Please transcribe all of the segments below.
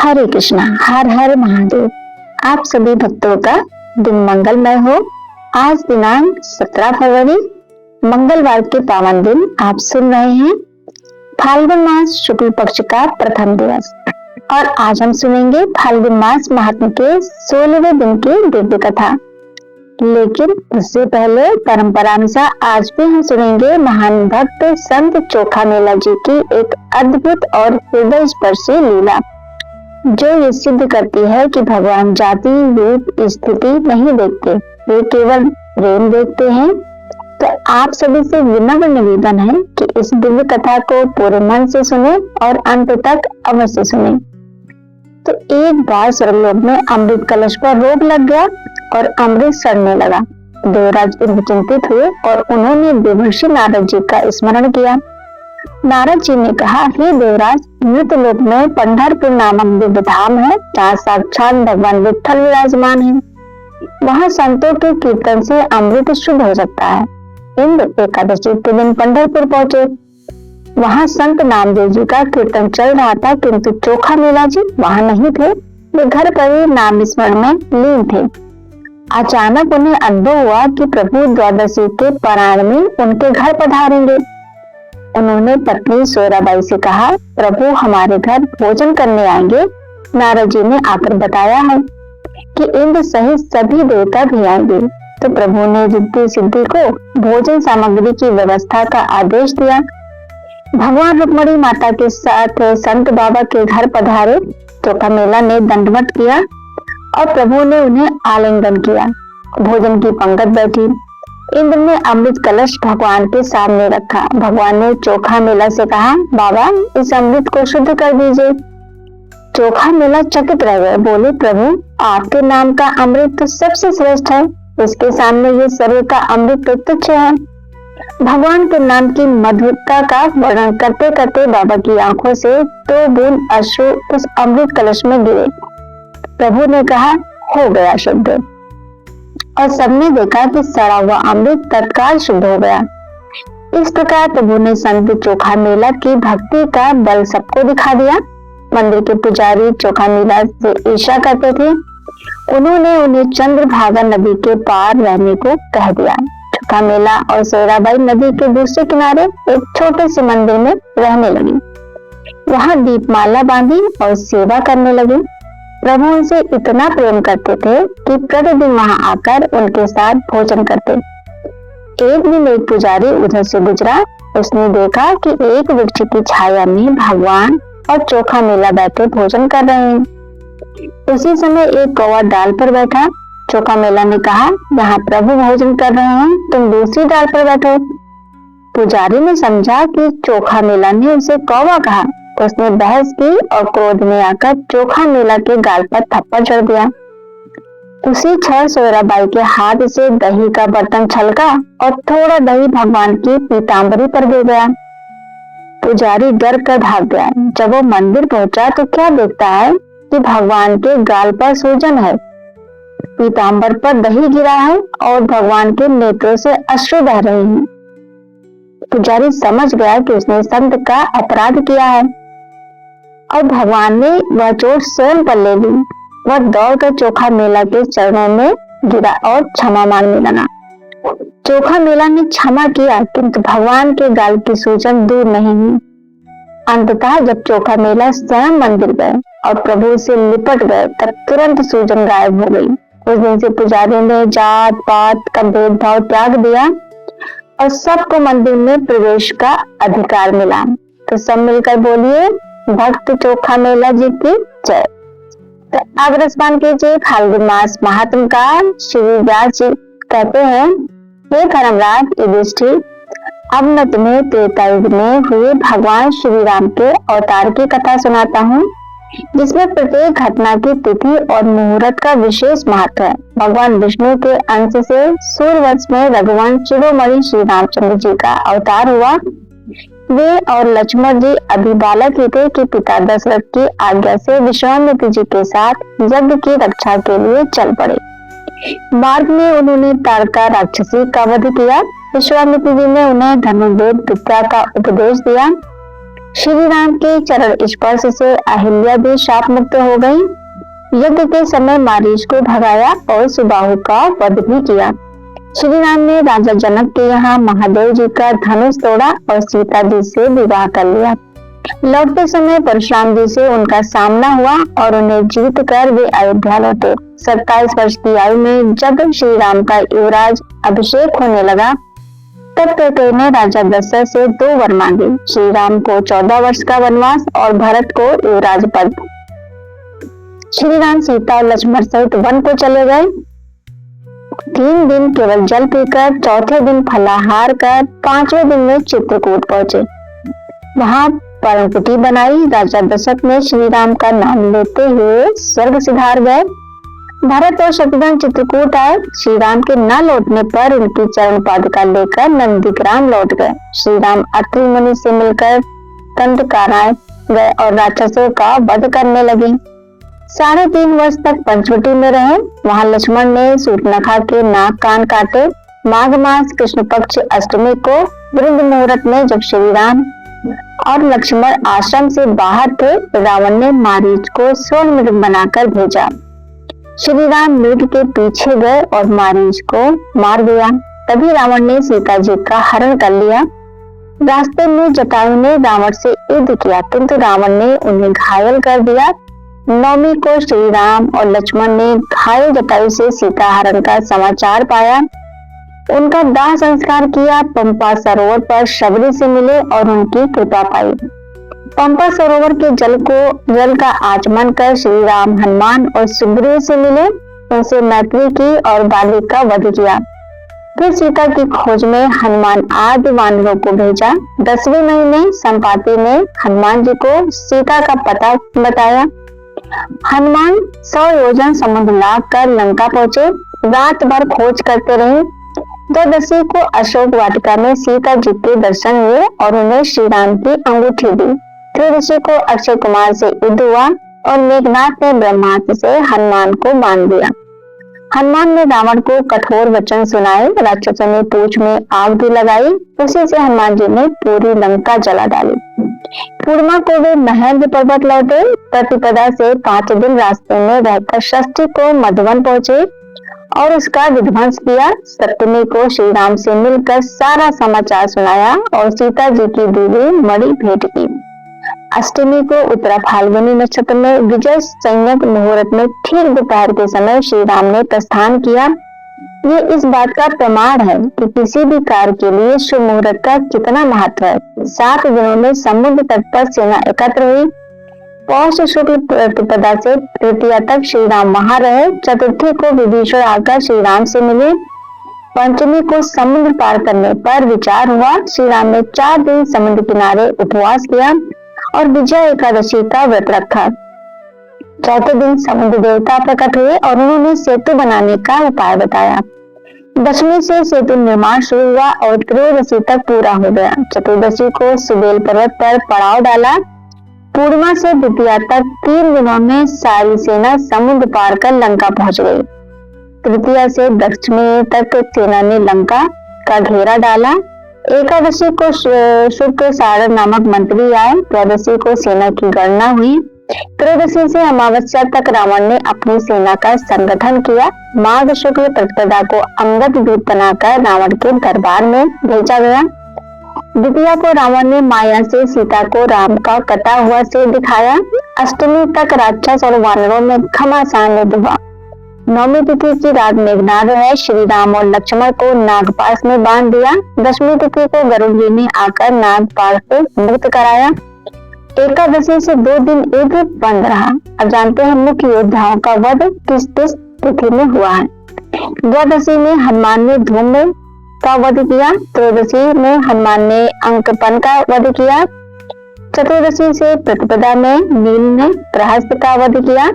हरे कृष्णा, हर हर महादेव। आप सभी भक्तों का दिन मंगलमय हो। आज दिनांक 17 फरवरी मंगलवार के पावन दिन आप सुन रहे हैं फाल्गुन मास शुक्ल पक्ष का प्रथम दिवस। और आज हम सुनेंगे फाल्गुन मास महात्म के 16वें दिन की दिव्य कथा। लेकिन उससे पहले परंपरा अनुसार आज भी हम सुनेंगे महान भक्त संत चोखा मेला जी की एक अद्भुत और हृदय स्पर्शी लीला, जो ये सिद्ध करती है कि भगवान जाति रूप स्थिति नहीं देखते, वे केवल प्रेम देखते हैं। तो आप सभी से विनम्र निवेदन है कि इस दिव्य कथा को पूरे मन से सुने और अंत तक अवश्य सुने। तो एक बार स्वर्गलोक में अमृत कलश पर रोग लग गया और अमृत सड़ने लगा। देवराज इंद्र चिंतित हुए और उन्होंने देवर्षि नारद जी का स्मरण किया। नारद जी ने कहा, हे देवराज, मृतलोक में पंढरपुर नामक दिव्य धाम है, जहाँ साक्षात भगवान विट्ठल विराजमान है। वहाँ संतों के कीर्तन से अमृत शुद्ध हो सकता है। इंद्र एकादशी के दिन पंढरपुर पहुंचे। वहाँ संत नामदेव जी का कीर्तन चल रहा था, किंतु चोखा मेला जी वहाँ नहीं थे। वे घर पर ही नाम स्मरण में लीन थे। अचानक उन्हें अनुभव हुआ कि प्रभु द्वादशी के पारायण में उनके घर पधारेंगे। उन्होंने पत्नी सोयराबाई से कहा, प्रभु हमारे घर भोजन करने आएंगे। नारद जी ने आकर बताया है कि इंद्र सहित सभी देवता भी आएंगे। तो प्रभु ने रिद्धि सिद्धि को भोजन सामग्री की व्यवस्था का आदेश दिया। भगवान रुक्मणी माता के साथ संत बाबा के घर पधारे। चोखा मेला ने दंडवत किया और प्रभु ने उन्हें आलिंगन किया। भोजन की पंगत बैठी। इंद्र ने अमृत कलश भगवान के सामने रखा। भगवान ने चोखा मेला से कहा, बाबा इस अमृत को शुद्ध कर दीजिए। चोखा मेला चकित रह गए, बोले, प्रभु आपके नाम का अमृत तो सबसे श्रेष्ठ है, इसके सामने ये सर्व का अमृत तो तुच्छ है। भगवान के नाम की मधुरता का वर्णन करते करते बाबा की आंखों से 2 बूंद अश्रु उस अमृत कलश में गिरे। प्रभु ने कहा, हो गया शुद्ध। और सबने देखा कि सड़ा हुआ अमृत तत्काल शुद्ध हो गया। इस प्रकार प्रभु ने संत चोखा मेला की भक्ति का बल सबको दिखा दिया। मंदिर के पुजारी चोखा मेला से ईर्ष्या करते थे। उन्होंने उन्हें चंद्रभागा नदी के पार रहने को कह दिया। चोखा मेला और सोयराबाई नदी के दूसरे किनारे एक छोटे से मंदिर में रहने लगी। वहां दीपमाला बांधी और सेवा करने लगी। प्रभु उनसे इतना प्रेम करते थे कि प्रतिदिन वहां आकर उनके साथ भोजन करते। एक दिन एक पुजारी उधर से गुजरा। उसने देखा कि एक वृक्ष की छाया में भगवान और चोखा मेला बैठे भोजन कर रहे हैं। उसी समय एक कौवा डाल पर बैठा। चोखा मेला ने कहा, यहाँ प्रभु भोजन कर रहे हैं, तुम दूसरी डाल पर बैठो। पुजारी ने समझा कि चोखा मेला ने उसे कौवा कहा। उसने बहस की और क्रोध में आकर चोखा मेला के गाल पर थप्पड़ जड़ दिया। उसी क्षण सोयराबाई के हाथ से दही का बर्तन छलका और थोड़ा दही भगवान की पीतांबरी पर गिर गया। पुजारी डर कर भाग गया। जब वो मंदिर पहुंचा तो क्या देखता है कि भगवान के गाल पर सूजन है, पीतांबर पर दही गिरा है और भगवान के नेत्रों से अश्रु बह रहे हैं। पुजारी समझ गया कि उसने संत का अपराध किया है और भगवान ने वह चोट स्वयं पर ले ली। वह दौड़कर चोखा मेला के चरणों में गिरा और क्षमा मांगने लगा। चोखा मेला ने क्षमा किया, किंतु भगवान के गाल की सूजन दूर नहीं हुई। अंततः जब चोखा मेला स्वयं मंदिर गए और प्रभु से लिपट गए, तब तुरंत सूजन गायब हो गई। उस दिन से पुजारी ने जात पात का भेदभाव त्याग दिया और सबको मंदिर में प्रवेश का अधिकार मिला। तो सब मिलकर बोलिए, भक्त चोखा मेला जी की जय। तो अब रसपान कीजिए फाल्गुन मास महात्म का। श्री व्यास जी कहते हैं, हे धर्मराज युधिष्ठिर, अब मैं तुम्हें त्रेता युग में हुए भगवान श्री राम के अवतार की कथा सुनाता हूँ, जिसमें प्रत्येक घटना की तिथि और मुहूर्त का विशेष महत्व है। भगवान विष्णु के अंश से सूर्यवंश में रघुवंश शिरोमणि श्री रामचंद्र जी का अवतार हुआ। वे और लक्ष्मण जी अभी बालक ही थे कि पिता दशरथ की आज्ञा से विश्वामित्र जी के साथ यज्ञ की रक्षा के लिए चल पड़े। मार्ग में उन्होंने तारका राक्षसी का वध किया। विश्वामित्र जी ने उन्हें धनुर्वेद विद्या का उपदेश दिया। श्री राम के चरण स्पर्श से अहिल्या भी शाप मुक्त हो गई। यज्ञ के समय मारीच को भगाया और सुबाहु का वध भी किया। श्री राम ने राजा जनक के यहाँ महादेव जी का धनुष तोड़ा और सीता जी से विवाह कर लिया। लौटते समय परशुराम जी से उनका सामना हुआ और उन्हें जीत कर वे अयोध्या लौटे। 27 वर्ष की आयु में जब श्री राम का युवराज अभिषेक होने लगा तब कैकेयी ने राजा दशरथ से 2 वर मांगे, श्री राम को 14 वर्ष का वनवास और भरत को युवराज पद। श्री राम सीता और लक्ष्मण सहित वन को चले गए। 3 दिन केवल जल पीकर, चौथे दिन फलाहार कर, 5वें दिन में चित्रकूट पहुंचे। वहां पर्णकुटी बनाई। राजा दशरथ ने श्री राम का नाम लेते हुए स्वर्ग सिधार गए। भरत और शत्रुघ्न चित्रकूट आए। श्री राम के न लौटने पर उनकी चरण पादुका लेकर नंदीग्राम लौट गए। श्री राम अत्रि मुनि से मिलकर दंडकारण्य गए और राक्षसों का वध करने लगे। 3.5 वर्ष तक पंचवटी में रहे। वहां लक्ष्मण ने सूर्पनखा के नाक कान काटे। माघ मास कृष्ण पक्ष अष्टमी को वृद्ध मुहूर्त में जब श्री राम और लक्ष्मण आश्रम से बाहर थे, रावण ने मारीच को स्वर्ण मृग बनाकर भेजा। श्री राम मृग के पीछे गए और मारीच को मार दिया। तभी रावण ने सीता जी का हरण कर लिया। रास्ते में जटायु ने रावण से युद्ध किया, किंतु रावण ने उन्हें घायल कर दिया। नवमी को श्री राम और लक्ष्मण ने घायल जटायु से सीता हरण का समाचार पाया। उनका दाह संस्कार किया। पंपा सरोवर पर शबरी से मिले और उनकी कृपा पाई। पंपा सरोवर के जल का आचमन कर श्री राम हनुमान और सुग्रीव से मिले, उनसे मैत्री की और बाली का वध किया। फिर सीता की खोज में हनुमान आदि वानरों को भेजा। 10वें महीने संपाति ने हनुमान जी को सीता का पता बताया। हनुमान 100 योजन समुद्र लांघ कर लंका पहुंचे। रात भर खोज करते रहे। 12 को अशोक वाटिका में सीता जी के दर्शन हुए और उन्हें श्री राम की अंगूठी दी। 13 को अक्षय कुमार से युद्ध हुआ और मेघनाथ ने ब्रह्मास्त्र से हनुमान को बांध दिया। हनुमान ने रावण को कठोर वचन सुनाए। राक्षसों ने पूंछ में आग भी लगाई। उसी से हनुमान जी ने पूरी लंका जला डाली। पूर्णिमा को वे महेंद्र पर्वत लौटे। प्रतिपदा से 5 दिन रास्ते में रहकर षष्ठी को मधुवन पहुंचे और उसका विध्वंस किया। सप्तमी को श्री राम से मिलकर सारा समाचार सुनाया और सीता जी की दीवी मणि भेंट की। अष्टमी को उत्तरा फाल्गुनी नक्षत्र में विजय संयोग मुहूर्त में ठीक दोपहर के समय श्री राम ने प्रस्थान किया। ये इस बात का प्रमाण है कि किसी भी कार्य के लिए शुभ मुहूर्त का कितना महत्व है। 7 दिनों में समुद्र तट पर सेना एकत्र हुई। पौष शुक्ल प्रतिपदा से तृतीया तक श्री राम वहां रहे। चतुर्थी को विभीषण आकर श्री राम से मिले। पंचमी को समुद्र पार करने पर विचार हुआ। श्री राम ने 4 दिन समुद्र किनारे उपवास किया और विजय एकादशी का व्रत रखा। चौथे दिन समुद्र देवता प्रकट हुए और उन्होंने सेतु बनाने का उपाय बताया। दशमी से सेतु निर्माण शुरू हुआ और त्रयोदशी तक पूरा हो गया। चतुर्दशी को सुबेल पर्वत पर पड़ाव डाला। पूर्णिमा से द्वितीया तक 3 दिनों में सारी सेना समुद्र पार कर लंका पहुंच गई। तृतीया से दक्षिणी तक सेना ने लंका का घेरा डाला। एकादशी को शुक्र सारण नामक मंत्री आए। त्रयोदशी को सेना की गणना हुई। त्रयोदशी से अमावस्या तक रावण ने अपनी सेना का संगठन किया। माघ शुक्ल प्रतिपदा को अंगद दूत बनाकर रावण के दरबार में भेजा गया। द्वितीया को रावण ने माया से सीता को राम का कटा हुआ सिर दिखाया। अष्टमी तक राक्षस और वानरों में घमासान युद्ध हुआ। नवमी तिथि की रात मेघनाद है श्री राम और लक्ष्मण को नागपाश में बांध दिया। दशमी तिथि को गरुड़ जी ने आकर नागपाश से मुक्त कराया। एकादशी से 2 दिन युद्ध बंद रहा। अब जानते हैं मुख्य योद्धाओं का वध किस तिथि में हुआ है। द्वादशी में हनुमान ने धूम का वध किया। त्रयोदशी में हनुमान ने अंकपन का वध किया। चतुर्दशी से प्रतिपदा में नील ने प्रहस्त का वध किया।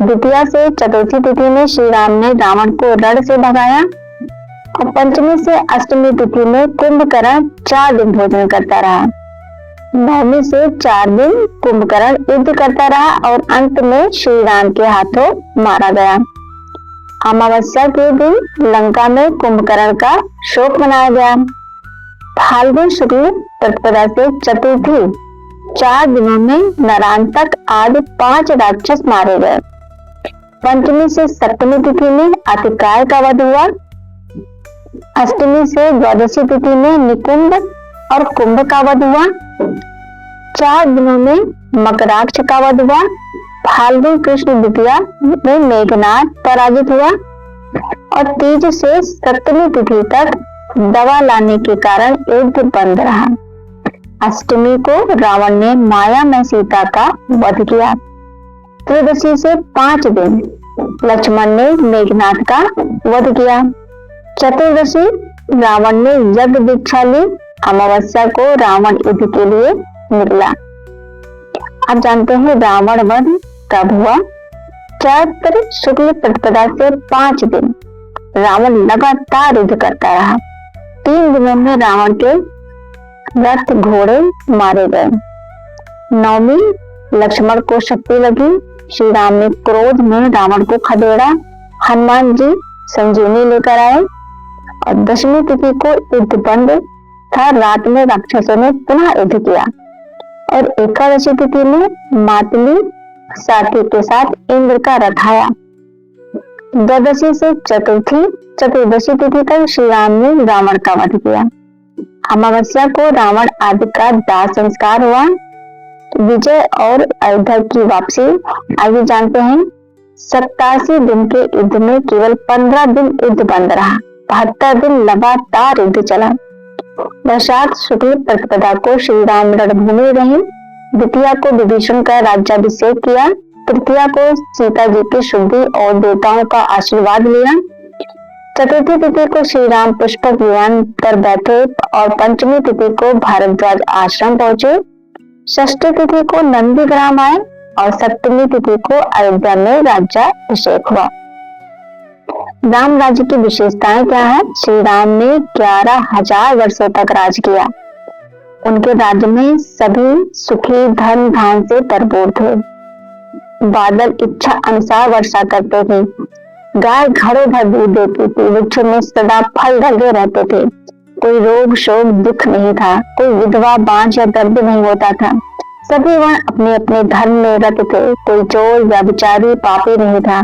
द्वितीया से चतुर्थी तिथि में श्री राम ने रावण को रण से भगाया और पंचमी से अष्टमी तिथि में कुंभकर्ण 4 दिन भोजन करता रहा। नवमी से 4 दिन कुंभकर्ण युद्ध करता रहा और अंत में श्री राम के हाथों मारा गया। अमावस्या के दिन लंका में कुंभकर्ण का शोक मनाया गया। फाल्गुन शुक्ल प्रतिपदा से चतुर्थी 4 दिनों में नरांतक आदि 5 राक्षस मारे गए। पंचमी से सप्तमी तिथि में अतिकाय का वध हुआ। अष्टमी से द्वादशी तिथि में निकुंभ और कुंभ का वध हुआ। 4 दिनों में मकराक्ष का वध हुआ। फाल्गुन कृष्ण द्वितीया में मेघनाद पराजित हुआ और तीज से सप्तमी तिथि तक दवा लाने के कारण युद्ध बंद रहा। अष्टमी को रावण ने माया में सीता का वध किया। त्रयोदशी से 5 दिन लक्ष्मण ने मेघनाद का वध किया। चतुर्दशी रावण ने यज्ञ दीक्षा ली। अमावस्या को रावण युद्ध के लिए निकला। अब जानते हैं रावण वध कब हुआ। चैत्र शुक्ल प्रतिपदा से 5 दिन रावण लगातार युद्ध करता रहा। 3 दिनों में रावण के रथ घोड़े मारे गए। नवमी लक्ष्मण को शक्ति लगी। श्री राम ने क्रोध में रावण को खदेड़ा। हनुमान जी संजीवनी लेकर आए और दशमी तिथि को युद्ध बंद था। रात में राक्षसों ने पुनः युद्ध किया और एकादशी तिथि में मातली साथी के साथ इंद्र का रथ आया। द्वादशी से चतुर्दशी तिथि तक श्री राम ने रावण का वध किया। अमावस्या को रावण आदि का दाह संस्कार हुआ। विजय और अयोध्या की वापसी आगे जानते हैं। 87 दिन के युद्ध में केवल 15 दिन युद्ध बंद रहा। 72 दिन लगातार युद्ध चला। वैशाख शुक्ल प्रतिपदा को श्री राम रणभूमि रहे। द्वितीया को विभीषण का राज्याभिषेक किया। तृतीया को सीता जी की शुद्धि और देवताओं का आशीर्वाद लिया। चतुर्थी तिथि को श्री राम पुष्पक विमान पर बैठे और पंचमी तिथि को भारद्वाज आश्रम पहुंचे। षष्ठी तिथि को नंदीग्राम आए और सप्तमी तिथि को अयोध्या में राज्याभिषेक हुआ। राम राज्य की विशेषताएं क्या है। श्री राम ने 11,000 वर्षों तक राज किया। उनके राज्य में सभी सुखी धन धान से भरपूर थे। बादल इच्छा अनुसार वर्षा करते थे। गाय घड़ों भर दूध देती थी। वृक्षों में सदा फल लगे रहते थे। कोई रोग शोक दुख नहीं था। कोई विधवा बांझ या दर्द नहीं होता था। सभी वह अपने अपने धर्म में रत थे। कोई चोर व्यभिचारी पापी नहीं था।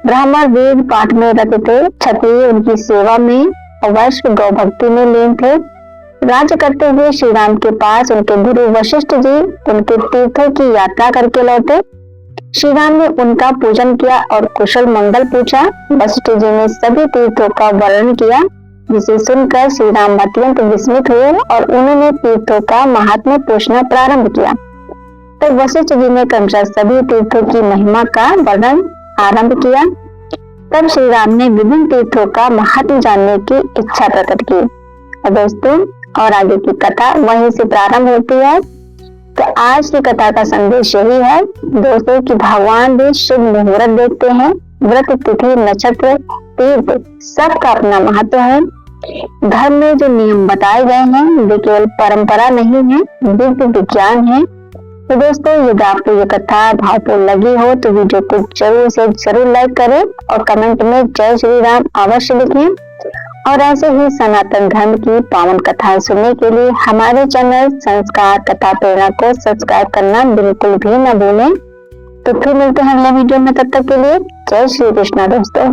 ब्राह्मण वेद पाठ में रत थे। क्षत्रिय उनकी सेवा में और वैश्य गौ भक्ति में लीन थे। राज्य करते हुए श्री राम के पास उनके गुरु वशिष्ठ जी उनके तीर्थों की यात्रा करके लौटे। श्री राम ने उनका पूजन किया और कुशल मंगल पूछा। वशिष्ठ जी ने सभी तीर्थों का वर्णन किया, जिसे सुनकर श्री राम अत्यंत विस्मित हुए और उन्होंने तीर्थों का महात्म्य पूछना प्रारंभ किया। तो वशिष्ठ जी ने क्रमशः सभी तीर्थों की महिमा का वर्णन आरंभ किया। तब श्री राम ने विभिन्न तीर्थों का महात्म्य जानने की इच्छा प्रकट की। और दोस्तों, और आगे की कथा वहीं से प्रारंभ होती है। तो आज की कथा का संदेश यही है दोस्तों कि भगवान भी शुभ मुहूर्त देखते हैं। व्रत तिथि नक्षत्र तीर्थ सबका अपना महत्व है। धर्म में जो नियम बताए गए हैं वे केवल परंपरा नहीं है, दिव्य विज्ञान है। तो दोस्तों, यदि आपको ये कथा भावपूर्ण लगी हो तो वीडियो को जरूर लाइक करें और कमेंट में जय श्री राम अवश्य लिखें। और ऐसे ही सनातन धर्म की पावन कथाएं सुनने के लिए हमारे चैनल संस्कार कथा प्रेरणा को सब्सक्राइब करना बिल्कुल भी न भूलें। तो फिर मिलते हैं अगले वीडियो में, तब तक के लिए जय श्री कृष्णा दोस्तों।